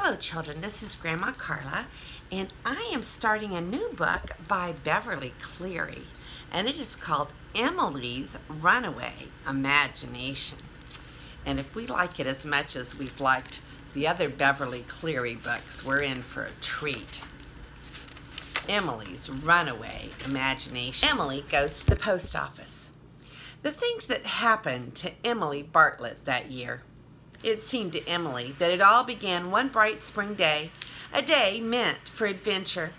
Hello children, this is Grandma Carla, and I am starting a new book by Beverly Cleary, and it is called Emily's Runaway Imagination. And if we like it as much as we've liked the other Beverly Cleary books, we're in for a treat. Emily's Runaway Imagination. Emily goes to the post office. The things that happened to Emily Bartlett that year. It seemed to Emily that it all began one bright spring day, a day meant for adventure.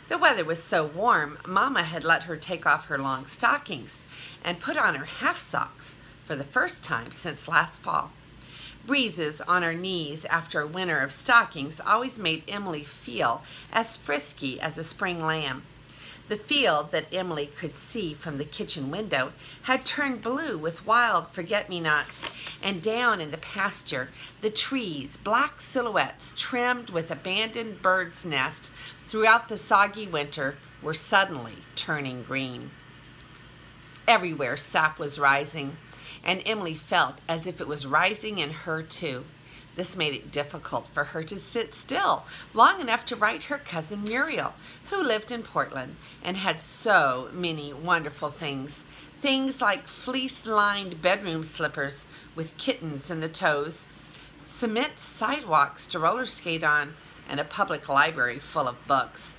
The weather was so warm, Mama had let her take off her long stockings and put on her half socks for the first time since last fall. Breezes on her knees after a winter of stockings always made Emily feel as frisky as a spring lamb. The field that Emily could see from the kitchen window had turned blue with wild forget-me-nots, and down in the pasture, the trees, black silhouettes trimmed with abandoned birds' nests throughout the soggy winter, were suddenly turning green. Everywhere sap was rising, and Emily felt as if it was rising in her too. This made it difficult for her to sit still long enough to write her cousin Muriel, who lived in Portland and had so many wonderful things. Things like fleece-lined bedroom slippers with kittens in the toes, cement sidewalks to roller skate on, and a public library full of books.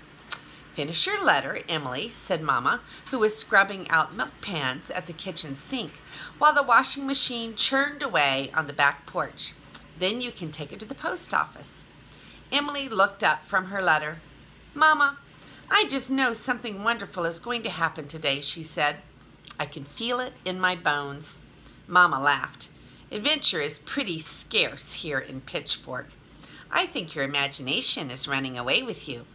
"Finish your letter, Emily," said Mama, who was scrubbing out milk pans at the kitchen sink while the washing machine churned away on the back porch. "Then you can take it to the post office." Emily looked up from her letter. "Mama, I just know something wonderful is going to happen today," she said. "I can feel it in my bones." Mama laughed. "Adventure is pretty scarce here in Pitchfork. I think your imagination is running away with you."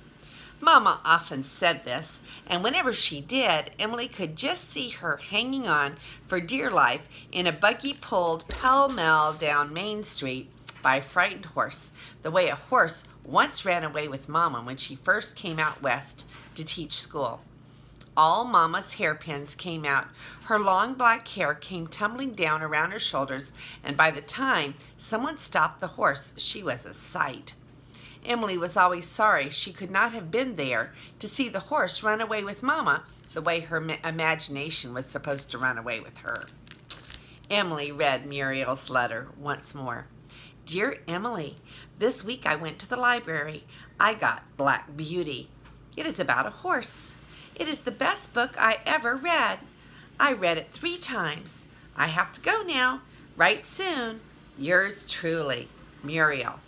Mama often said this, and whenever she did, Emily could just see her hanging on for dear life in a buggy pulled pell-mell down Main Street by a frightened horse, the way a horse once ran away with Mama when she first came out west to teach school. All Mama's hairpins came out. Her long black hair came tumbling down around her shoulders, and by the time someone stopped the horse, she was a sight. Emily was always sorry she could not have been there to see the horse run away with Mama the way her imagination was supposed to run away with her. Emily read Muriel's letter once more. "Dear Emily, this week I went to the library. I got Black Beauty. It is about a horse. It is the best book I ever read. I read it 3 times. I have to go now. Write soon. Yours truly, Muriel.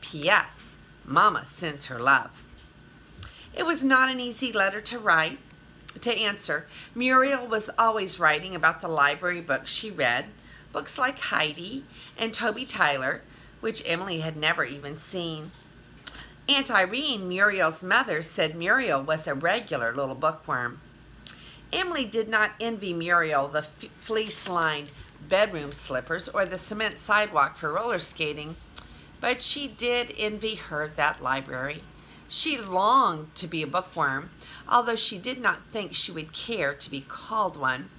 P.S. Mama sends her love." It was not an easy letter to answer. Muriel was always writing about the library books she read, books like Heidi and Toby Tyler, which Emily had never even seen. Aunt Irene, Muriel's mother, said Muriel was a regular little bookworm. Emily did not envy Muriel the fleece-lined bedroom slippers or the cement sidewalk for roller skating, but she did envy her that library. She longed to be a bookworm, although she did not think she would care to be called one.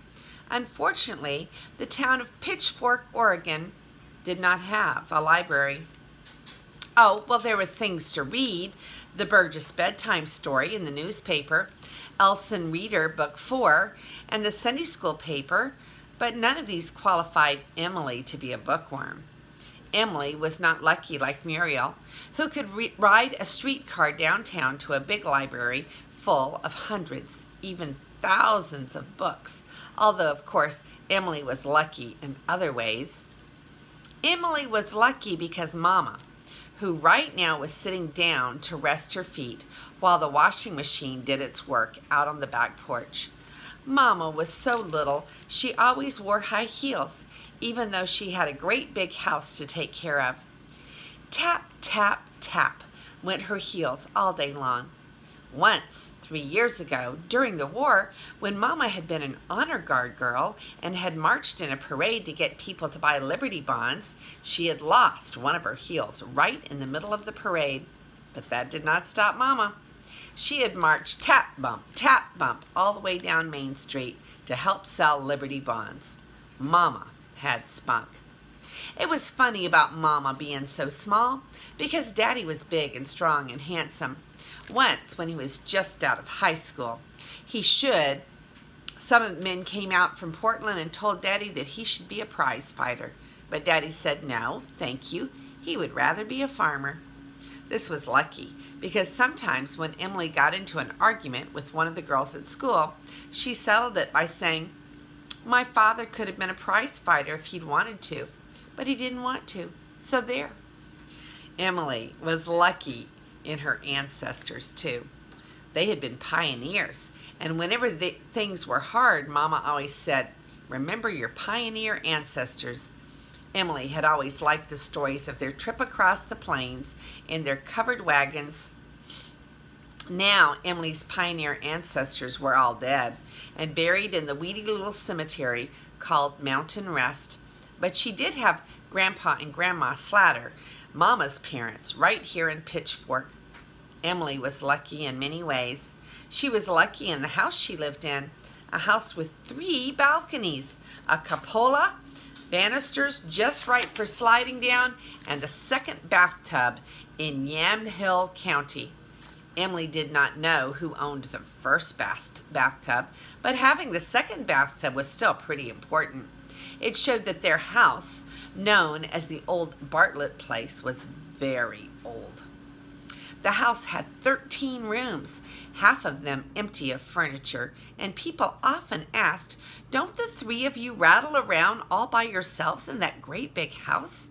Unfortunately, the town of Pitchfork, Oregon, did not have a library. Oh, well, there were things to read: the Burgess bedtime story in the newspaper, Elson Reader Book 4, and the Sunday school paper, but none of these qualified Emily to be a bookworm. Emily was not lucky like Muriel, who could ride a streetcar downtown to a big library full of hundreds, even thousands of books, although, of course, Emily was lucky in other ways. Emily was lucky because Mama, who right now was sitting down to rest her feet while the washing machine did its work out on the back porch. Mama was so little, she always wore high heels, even though she had a great big house to take care of. Tap, tap, tap went her heels all day long. Once, 3 years ago, during the war, when Mama had been an honor guard girl and had marched in a parade to get people to buy Liberty bonds, she had lost one of her heels right in the middle of the parade. But that did not stop Mama. She had marched tap bump all the way down Main Street to help sell Liberty bonds. Mama had spunk. It was funny about Mama being so small because Daddy was big and strong and handsome. Once, when he was just out of high school, some men came out from Portland and told Daddy that he should be a prize fighter. But Daddy said no, thank you. He would rather be a farmer. This was lucky because sometimes when Emily got into an argument with one of the girls at school, she settled it by saying, "My father could have been a prize fighter if he'd wanted to, but he didn't want to, so there." Emily was lucky in her ancestors too. They had been pioneers, and whenever things were hard, Mama always said, "Remember your pioneer ancestors." Emily had always liked the stories of their trip across the plains in their covered wagons. Now, Emily's pioneer ancestors were all dead and buried in the weedy little cemetery called Mountain Rest, but she did have Grandpa and Grandma Slatter, Mama's parents, right here in Pitchfork. Emily was lucky in many ways. She was lucky in the house she lived in, a house with 3 balconies, a cupola, banisters just right for sliding down, and a second bathtub in Yamhill County. Emily did not know who owned the first bathtub, but having the second bathtub was still pretty important. It showed that their house, known as the old Bartlett place, was very old. The house had 13 rooms, half of them empty of furniture, and people often asked, "Don't the 3 of you rattle around all by yourselves in that great big house?"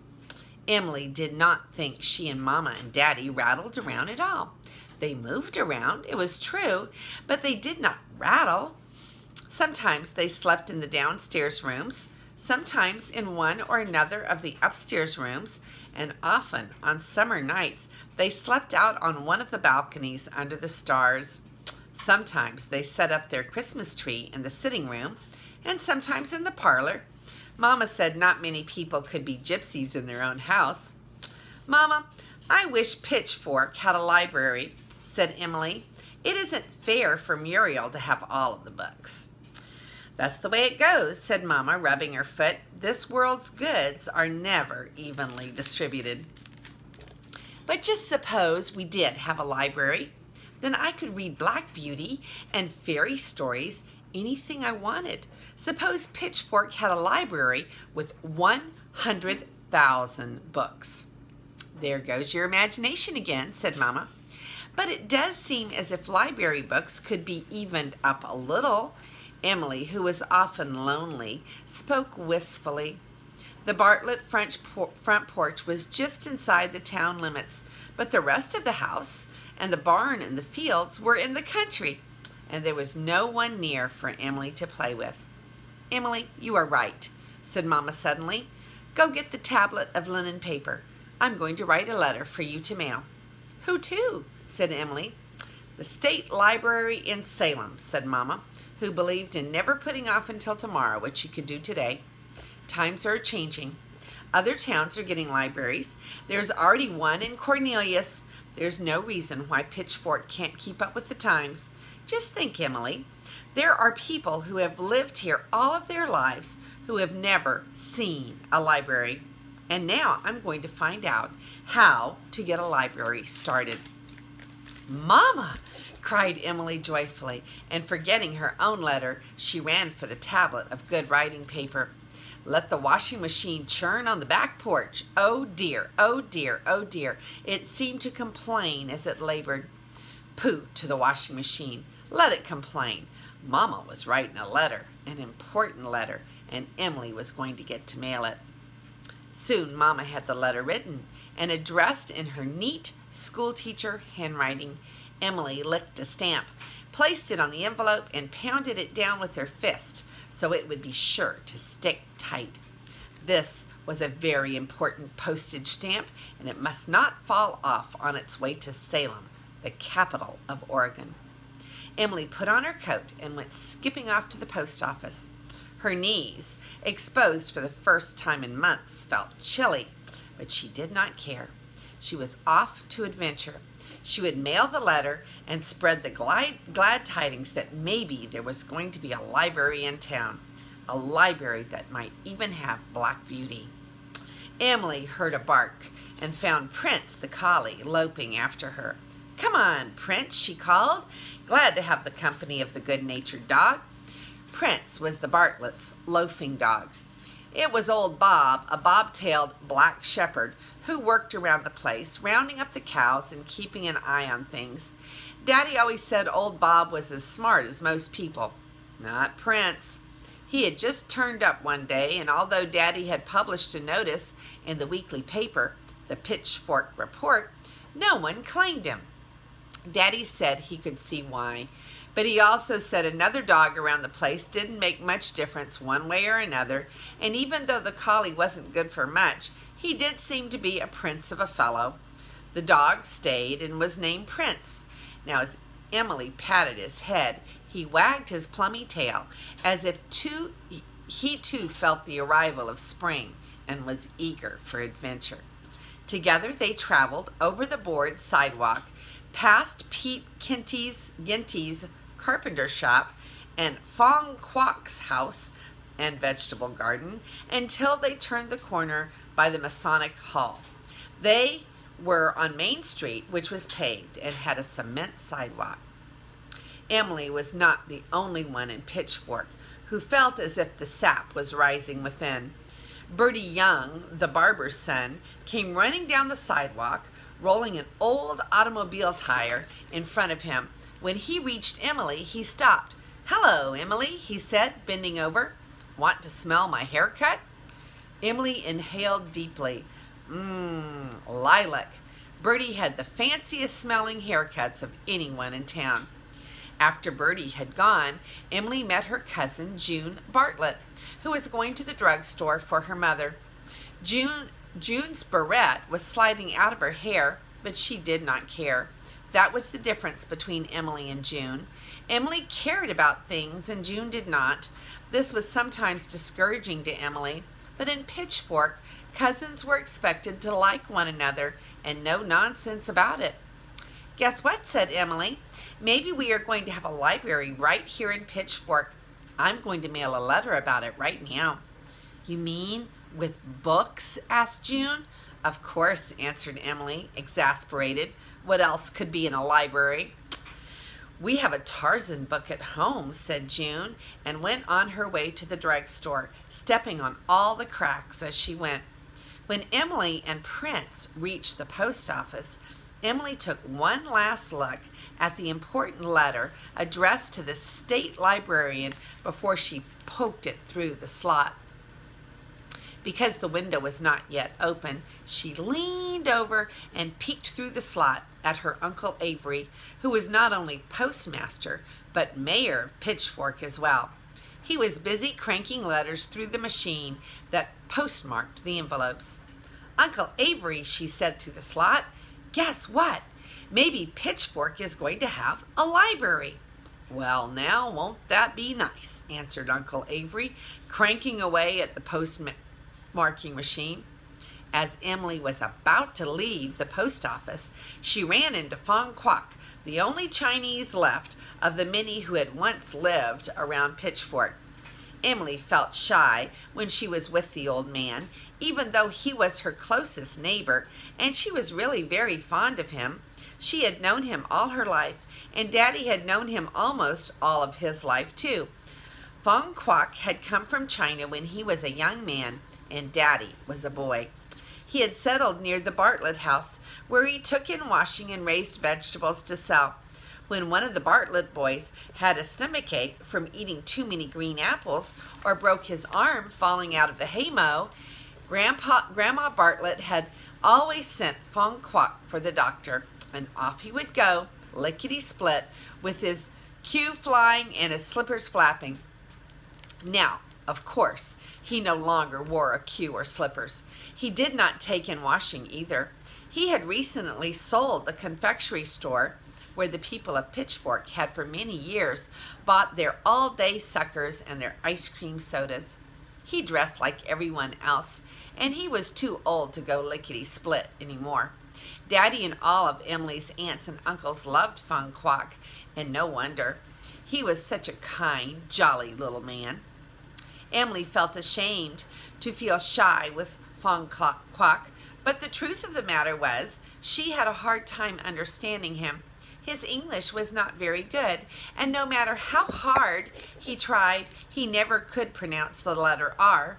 Emily did not think she and Mama and Daddy rattled around at all. They moved around, it was true, but they did not rattle. Sometimes they slept in the downstairs rooms, sometimes in one or another of the upstairs rooms, and often on summer nights they slept out on one of the balconies under the stars. Sometimes they set up their Christmas tree in the sitting room, and sometimes in the parlor. Mama said not many people could be gypsies in their own house. "Mama, I wish Pitchfork had a library," said Emily. "It isn't fair for Muriel to have all of the books." "That's the way it goes," said Mama, rubbing her foot. "This world's goods are never evenly distributed." "But just suppose we did have a library. Then I could read Black Beauty and fairy stories, anything I wanted. Suppose Pitchfork had a library with 100,000 books." "There goes your imagination again," said Mama. "But it does seem as if library books could be evened up a little." Emily, who was often lonely, spoke wistfully. The Bartlett front porch was just inside the town limits, but the rest of the house and the barn and the fields were in the country, and there was no one near for Emily to play with. "Emily, you are right," said Mama suddenly. "Go get the tablet of linen paper. I'm going to write a letter for you to mail." "Who to?" said Emily. "The State Library in Salem," said Mama, who believed in never putting off until tomorrow what she could do today. Times are changing. Other towns are getting libraries. There's already one in Cornelius. There's no reason why Pitchfork can't keep up with the times. Just think, Emily, there are people who have lived here all of their lives who have never seen a library. And now I'm going to find out how to get a library started." "Mama!" cried Emily joyfully, and forgetting her own letter, she ran for the tablet of good writing paper. Let the washing machine churn on the back porch. Oh dear, oh dear, oh dear. It seemed to complain as it labored. Pooh to the washing machine. Let it complain. Mama was writing a letter, an important letter, and Emily was going to get to mail it. Soon Mama had the letter written and addressed in her neat schoolteacher handwriting. Emily licked a stamp, placed it on the envelope, and pounded it down with her fist so it would be sure to stick tight. This was a very important postage stamp, and it must not fall off on its way to Salem, the capital of Oregon. Emily put on her coat and went skipping off to the post office. Her knees, exposed for the first time in months, felt chilly, but she did not care. She was off to adventure. She would mail the letter and spread the glad tidings that maybe there was going to be a library in town, a library that might even have Black Beauty. Emily heard a bark and found Prince the collie loping after her. "Come on, Prince," she called, glad to have the company of the good-natured dog. Prince was the Bartletts' loafing dog. It was old Bob, a bob-tailed black shepherd, who worked around the place, rounding up the cows and keeping an eye on things. Daddy always said old Bob was as smart as most people. Not Prince. He had just turned up one day, and although Daddy had published a notice in the weekly paper, the Pitchfork Report, no one claimed him. Daddy said he could see why, but he also said another dog around the place didn't make much difference one way or another, and even though the collie wasn't good for much, he did seem to be a prince of a fellow. The dog stayed and was named Prince. Now, as Emily patted his head, he wagged his plummy tail, as if he too felt the arrival of spring and was eager for adventure. Together they traveled over the board sidewalk, past Pete Ginty's carpenter shop and Fong Kwok's house and vegetable garden, until they turned the corner by the Masonic Hall. They were on Main Street, which was paved and had a cement sidewalk. Emily was not the only one in Pitchfork who felt as if the sap was rising within. Bertie Young, the barber's son, came running down the sidewalk, rolling an old automobile tire in front of him. When he reached Emily, he stopped. "Hello, Emily," he said, bending over. "Want to smell my haircut?" Emily inhaled deeply. Lilac. Bertie had the fanciest smelling haircuts of anyone in town. After Bertie had gone, Emily met her cousin, June Bartlett, who was going to the drugstore for her mother. June's barrette was sliding out of her hair, but she did not care. That was the difference between Emily and June. Emily cared about things and June did not. This was sometimes discouraging to Emily, but in Pitchfork, cousins were expected to like one another and no nonsense about it. "Guess what?" said Emily. "Maybe we are going to have a library right here in Pitchfork. I'm going to mail a letter about it right now." "You mean with books?" asked June. "Of course," answered Emily, exasperated. "What else could be in a library?" "We have a Tarzan book at home," said June, and went on her way to the drugstore, stepping on all the cracks as she went. When Emily and Prince reached the post office, Emily took one last look at the important letter addressed to the state librarian before she poked it through the slot. Because the window was not yet open, she leaned over and peeked through the slot at her Uncle Avery, who was not only postmaster, but mayor of Pitchfork as well. He was busy cranking letters through the machine that postmarked the envelopes. "Uncle Avery," she said through the slot, "guess what? Maybe Pitchfork is going to have a library." "Well, now, won't that be nice?" answered Uncle Avery, cranking away at the postmarking machine. As Emily was about to leave the post office, she ran into Fong Kwok, the only Chinese left of the many who had once lived around Pitchfork. Emily felt shy when she was with the old man, even though he was her closest neighbor, and she was really very fond of him. She had known him all her life, and Daddy had known him almost all of his life, too. Fong Kwok had come from China when he was a young man, and Daddy was a boy. He had settled near the Bartlett house, where he took in washing and raised vegetables to sell. When one of the Bartlett boys had a stomachache from eating too many green apples or broke his arm falling out of the haymow, Grandma Bartlett had always sent Fong Kwok for the doctor, and off he would go, lickety-split, with his queue flying and his slippers flapping. Now, of course, he no longer wore a queue or slippers. He did not take in washing either. He had recently sold the confectionery store where the people of Pitchfork had for many years bought their all-day suckers and their ice cream sodas. He dressed like everyone else, and he was too old to go lickety-split anymore. Daddy and all of Emily's aunts and uncles loved Fong Kwok, and no wonder. He was such a kind, jolly little man. Emily felt ashamed to feel shy with Fong Quock, but the truth of the matter was she had a hard time understanding him. His English was not very good, and no matter how hard he tried, he never could pronounce the letter R.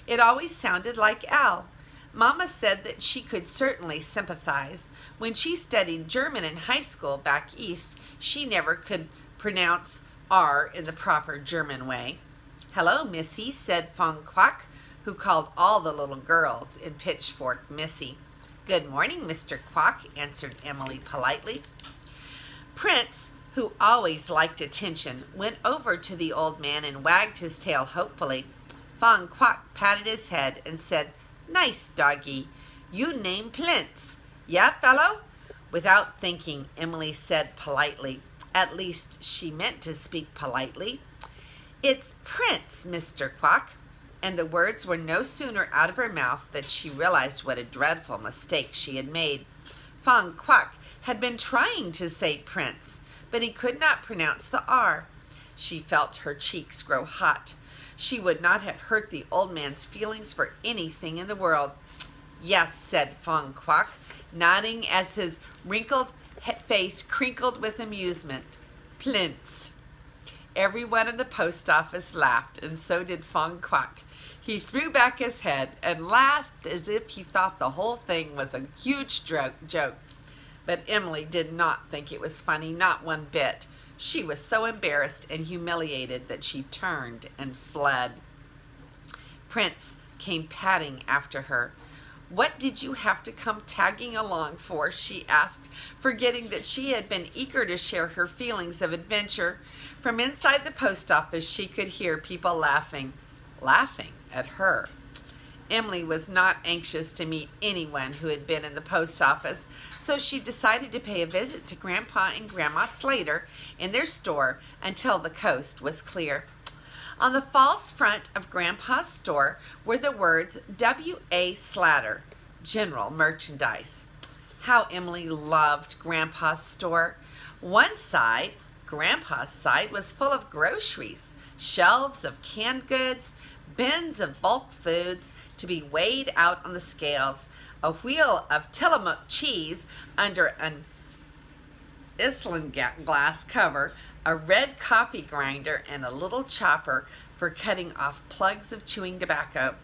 It always sounded like L. Mama said that she could certainly sympathize. When she studied German in high school back east, she never could pronounce R in the proper German way. "Hello, Missy," said Fong Quock, who called all the little girls in Pitchfork Missy. "Good morning, Mr. Quock," answered Emily politely. Prince, who always liked attention, went over to the old man and wagged his tail hopefully. Fong Quock patted his head and said, "Nice doggy. You name Plince. Yeah, fellow?" Without thinking, Emily said politely, at least she meant to speak politely, "It's Prince, Mr. Quock." And the words were no sooner out of her mouth than she realized what a dreadful mistake she had made. Fong Quock had been trying to say Prince, but he could not pronounce the R. She felt her cheeks grow hot. She would not have hurt the old man's feelings for anything in the world. "Yes," said Fong Quock, nodding as his wrinkled face crinkled with amusement. "Plince." Everyone in the post office laughed, and so did Fong Quock. He threw back his head and laughed as if he thought the whole thing was a huge joke. But Emily did not think it was funny, not one bit. She was so embarrassed and humiliated that she turned and fled. Prince came padding after her. "What did you have to come tagging along for?" she asked, forgetting that she had been eager to share her feelings of adventure. From inside the post office she could hear people laughing at her. Emily was not anxious to meet anyone who had been in the post office, so she decided to pay a visit to Grandpa and Grandma Slater in their store until the coast was clear. On the false front of Grandpa's store were the words W.A. Slater, General Merchandise. How Emily loved Grandpa's store. One side, Grandpa's side, was full of groceries, shelves of canned goods, bins of bulk foods to be weighed out on the scales, a wheel of Tillamook cheese under an isinglass cover, a red coffee grinder, and a little chopper for cutting off plugs of chewing tobacco.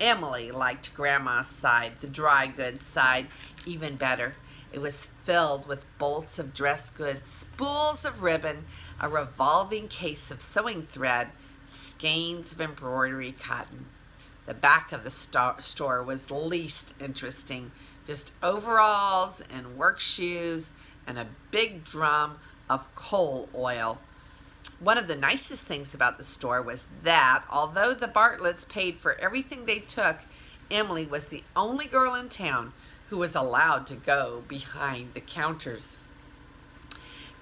Emily liked Grandma's side, the dry goods side, even better. It was filled with bolts of dress goods, spools of ribbon, a revolving case of sewing thread, skeins of embroidery cotton. The back of the store was least interesting, just overalls and work shoes and a big drum of coal oil. One of the nicest things about the store was that, although the Bartletts paid for everything they took, Emily was the only girl in town who was allowed to go behind the counters.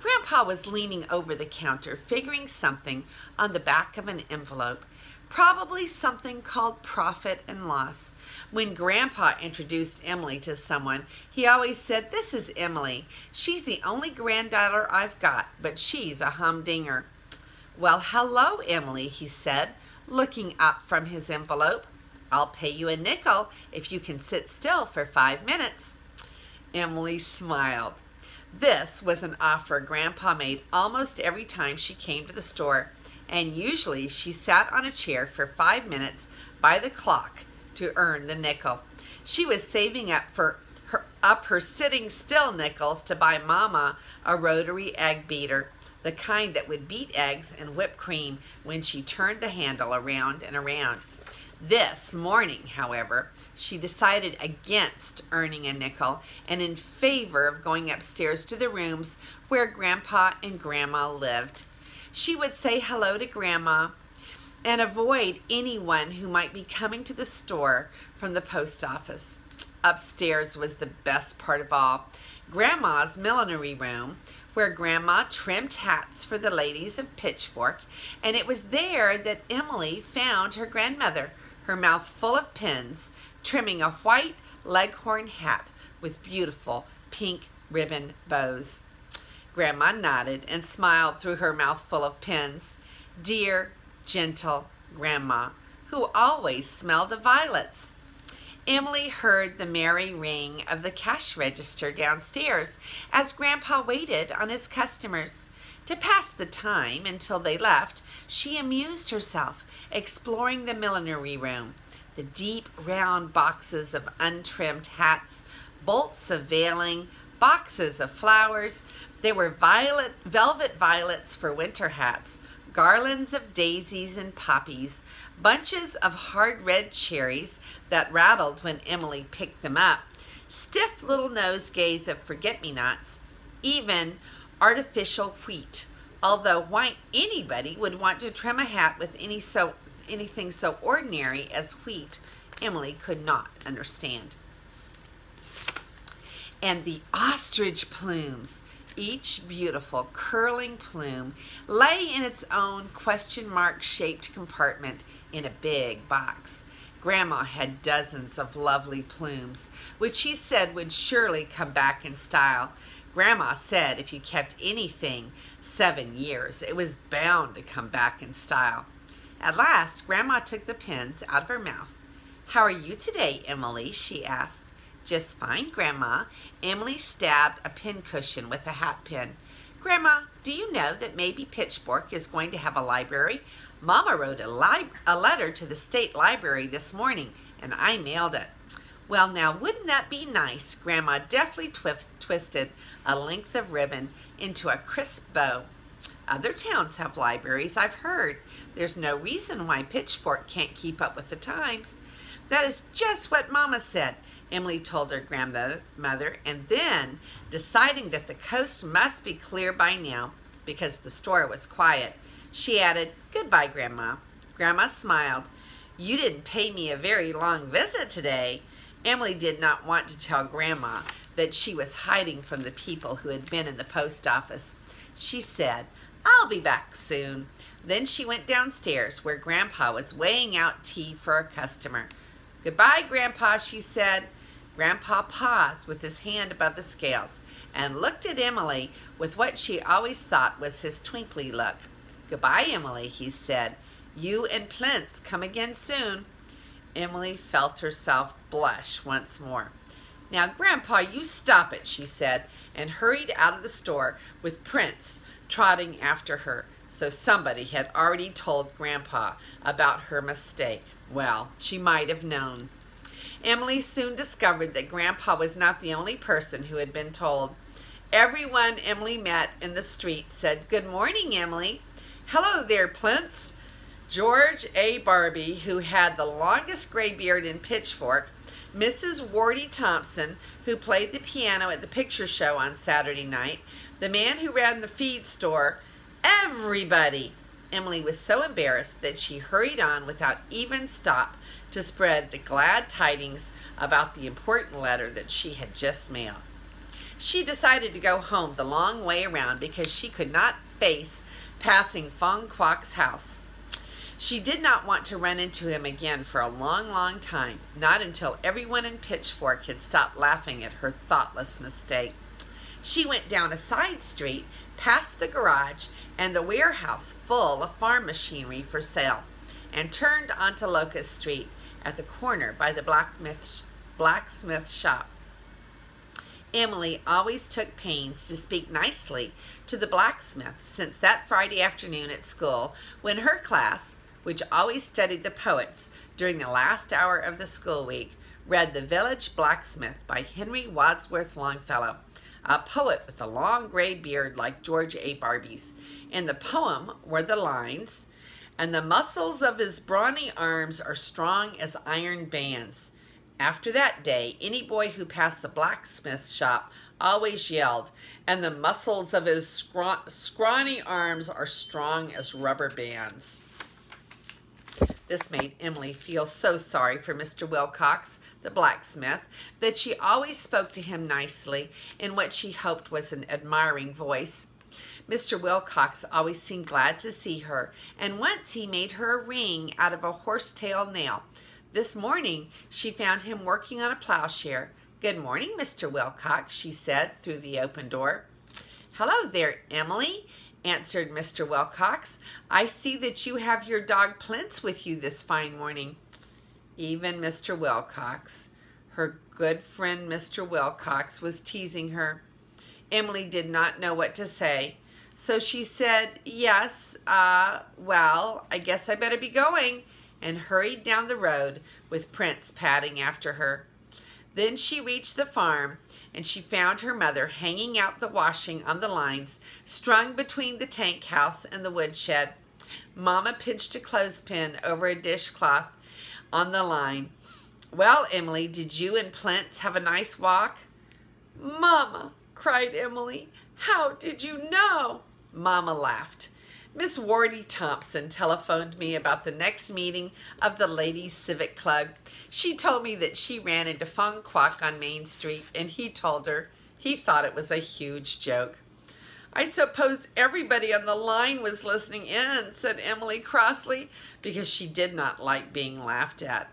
Grandpa was leaning over the counter, figuring something on the back of an envelope, probably something called profit and loss. When Grandpa introduced Emily to someone, he always said, "This is Emily. She's the only granddaughter I've got, but she's a humdinger." "Well, hello, Emily," he said, looking up from his envelope. "I'll pay you a nickel if you can sit still for 5 minutes." Emily smiled. This was an offer Grandpa made almost every time she came to the store, and usually she sat on a chair for 5 minutes by the clock to earn the nickel. She was saving up her sitting still nickels to buy Mama a rotary egg beater, the kind that would beat eggs and whipped cream when she turned the handle around and around. This morning, however, she decided against earning a nickel and in favor of going upstairs to the rooms where Grandpa and Grandma lived. She would say hello to Grandma and avoid anyone who might be coming to the store from the post office. Upstairs was the best part of all, Grandma's millinery room, where Grandma trimmed hats for the ladies of Pitchfork, and it was there that Emily found her grandmother, her mouth full of pins, trimming a white leghorn hat with beautiful pink ribbon bows. Grandma nodded and smiled through her mouth full of pins. Dear, gentle Grandma, who always smelled of violets. Emily heard the merry ring of the cash register downstairs as Grandpa waited on his customers. To pass the time until they left, she amused herself exploring the millinery room. The deep round boxes of untrimmed hats, bolts of veiling, boxes of flowers. There were velvet violets for winter hats, garlands of daisies and poppies, bunches of hard red cherries that rattled when Emily picked them up, stiff little nosegays of forget-me-nots, even artificial wheat, although why anybody would want to trim a hat with anything so ordinary as wheat, Emily could not understand. And the ostrich plumes, each beautiful curling plume, lay in its own question-mark shaped compartment in a big box. Grandma had dozens of lovely plumes, which she said would surely come back in style. Grandma said if you kept anything 7 years, it was bound to come back in style. At last, Grandma took the pins out of her mouth. "How are you today, Emily?" she asked. "Just fine, Grandma." Emily stabbed a pincushion with a hat pin. "Grandma, do you know that maybe Pitchfork is going to have a library? Mama wrote a letter to the state library this morning, and I mailed it." "Well, now, wouldn't that be nice?" Grandma deftly twisted a length of ribbon into a crisp bow. "Other towns have libraries, I've heard. There's no reason why Pitchfork can't keep up with the times." "That is just what Mama said," Emily told her grandmother, and then, deciding that the coast must be clear by now because the store was quiet, she added, "Goodbye, Grandma." Grandma smiled. "You didn't pay me a very long visit today." Emily did not want to tell Grandma that she was hiding from the people who had been in the post office. She said, "I'll be back soon." Then she went downstairs where Grandpa was weighing out tea for a customer. "Goodbye, Grandpa," she said. Grandpa paused with his hand above the scales and looked at Emily with what she always thought was his twinkly look. "Goodbye, Emily," he said. "You and Plinth come again soon." Emily felt herself blush once more. "Now, Grandpa, you stop it," she said, and hurried out of the store with Prince trotting after her. So somebody had already told Grandpa about her mistake. Well, she might have known. Emily soon discovered that Grandpa was not the only person who had been told. Everyone Emily met in the street said, "Good morning, Emily." "Hello there, Plinth." George A. Barbie, who had the longest gray beard in Pitchfork, Mrs. Wardy Thompson, who played the piano at the picture show on Saturday night, the man who ran the feed store, everybody. Emily was so embarrassed that she hurried on without even stop to spread the glad tidings about the important letter that she had just mailed. She decided to go home the long way around because she could not face passing Fong Kwok's house. She did not want to run into him again for a long, long time, not until everyone in Pitchfork had stopped laughing at her thoughtless mistake. She went down a side street, past the garage and the warehouse full of farm machinery for sale, and turned onto Locust Street at the corner by the blacksmith shop. Emily always took pains to speak nicely to the blacksmith since that Friday afternoon at school when her class, which always studied the poets during the last hour of the school week, read The Village Blacksmith by Henry Wadsworth Longfellow, a poet with a long gray beard like George A. Barbie's. In the poem were the lines, "And the muscles of his brawny arms are strong as iron bands." After that day, any boy who passed the blacksmith shop always yelled, "And the muscles of his scrawny arms are strong as rubber bands." This made Emily feel so sorry for Mr. Wilcox, the blacksmith, that she always spoke to him nicely in what she hoped was an admiring voice. Mr. Wilcox always seemed glad to see her, and once he made her a ring out of a horsetail nail. This morning she found him working on a plowshare. "Good morning, Mr. Wilcox," she said through the open door. "Hello there, Emily," answered Mr. Wilcox. "I see that you have your dog Plinth with you this fine morning." Even Mr. Wilcox Her good friend Mr. Wilcox was teasing her. Emily did not know what to say, so she said, "Yes, well, I guess I better be going," and hurried down the road with Prince padding after her. Then she reached the farm, and she found her mother hanging out the washing on the lines strung between the tank house and the woodshed. Mama pinched a clothespin over a dishcloth on the line. "Well, Emily, did you and Plintz have a nice walk?" "Mama," cried Emily, "how did you know?" Mama laughed. "Miss Wardy Thompson telephoned me about the next meeting of the Ladies' Civic Club. She told me that she ran into Fong Kwok on Main Street, and he told her he thought it was a huge joke." "I suppose everybody on the line was listening in," said Emily crossly, because she did not like being laughed at.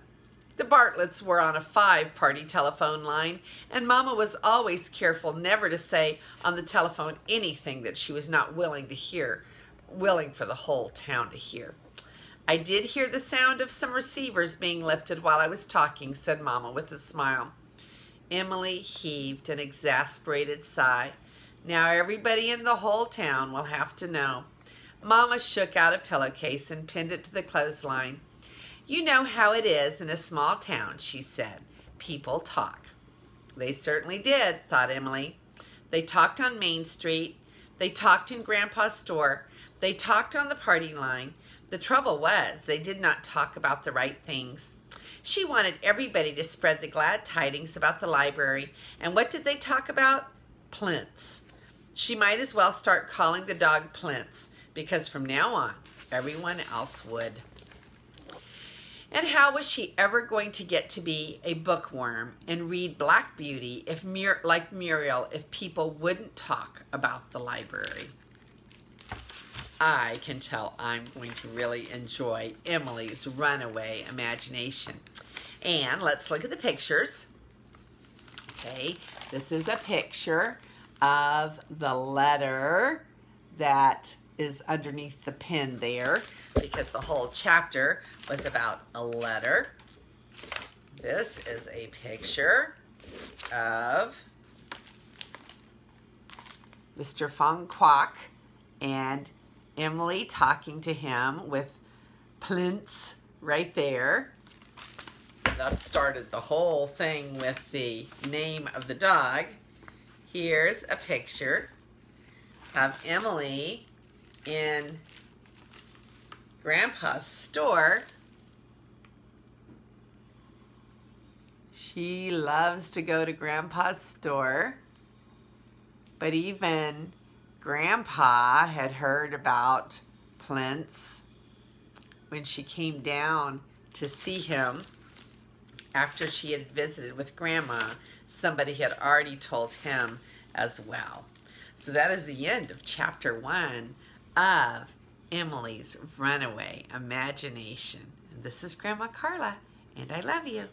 The Bartletts were on a 5-party telephone line, and Mama was always careful never to say on the telephone anything that she was not willing for the whole town to hear. "I did hear the sound of some receivers being lifted while I was talking," said Mama with a smile. Emily heaved an exasperated sigh. Now everybody in the whole town will have to know. Mama shook out a pillowcase and pinned it to the clothesline. "You know how it is in a small town," she said. "People talk." They certainly did, thought Emily. They talked on Main Street. They talked in Grandpa's store. They talked on the party line. The trouble was, they did not talk about the right things. She wanted everybody to spread the glad tidings about the library. And what did they talk about? Plintz. She might as well start calling the dog Plintz, because from now on, everyone else would. And how was she ever going to get to be a bookworm and read Black Beauty like Muriel if people wouldn't talk about the library? I can tell I'm going to really enjoy Emily's runaway imagination. And let's look at the pictures. Okay, this is a picture of the letter that is underneath the pen there, because the whole chapter was about a letter. This is a picture of Mr. Fong Kwok and Emily talking to him with Plintz right there. That started the whole thing with the name of the dog. Here's a picture of Emily in Grandpa's store. She loves to go to Grandpa's store, but even Grandpa had heard about Plintz when she came down to see him after she had visited with Grandma. Somebody had already told him as well. So that is the end of chapter 1 of Emily's Runaway Imagination. And this is Grandma Carla, and I love you.